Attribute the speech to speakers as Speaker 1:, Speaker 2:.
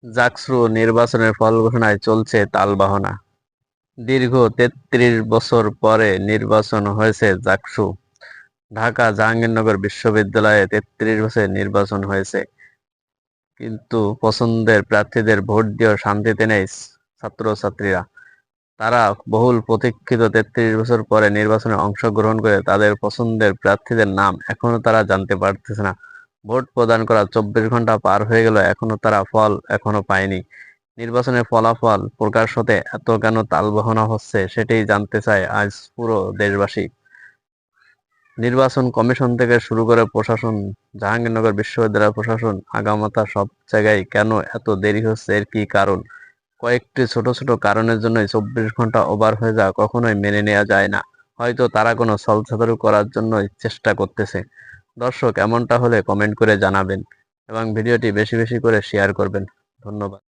Speaker 1: জাকসু নির্বাচনের ফল ঘোষণায় চলছে তালবাহনা। দীর্ঘ ৩৩ বছর পরে নির্বাচন হয়েছে জাকসু। ঢাকা জাহাঙ্গীরনগর বিশ্ববিদ্যালয়ে ৩৩ বছর নির্বাচন হয়েছে, কিন্তু পছন্দের প্রার্থীদের ভোট দিয়েও শান্তিতে নেই ছাত্রছাত্রীরা। তারা বহুল প্রতীক্ষিত ৩৩ বছর পরে নির্বাচনে অংশগ্রহণ করে তাদের পছন্দের প্রার্থীদের নাম এখনো তারা জানতে পারতেছে না। ভোট প্রদান করার ২৪ ঘন্টা পার হয়ে গেল, এখনো তারা ফল এখনো পায়নি। নির্বাচনের ফলাফল প্রকাশ হতে এত কেন তালবাহনা হচ্ছে, সেটাই জানতে চায় আজ পুরো দেশবাসী। নির্বাচন কমিশন থেকে শুরু করে প্রশাসন, জাহাঙ্গীরনগর বিশ্ববিদ্যালয় প্রশাসন, আগামাথা সব জায়গায় কেন এত দেরি হচ্ছে, এর কি কারণ? কয়েকটি ছোট ছোট কারণের জন্যই ২৪ ঘন্টা ওভার হয়ে যাওয়া কখনোই মেনে নেওয়া যায় না। হয়তো তারা কোনো ছলচাতুরি করার জন্যই চেষ্টা করতেছে। দর্শক, এমনটা হলে কমেন্ট করে জানাবেন এবং ভিডিওটি বেশি বেশি করে শেয়ার করবেন। ধন্যবাদ।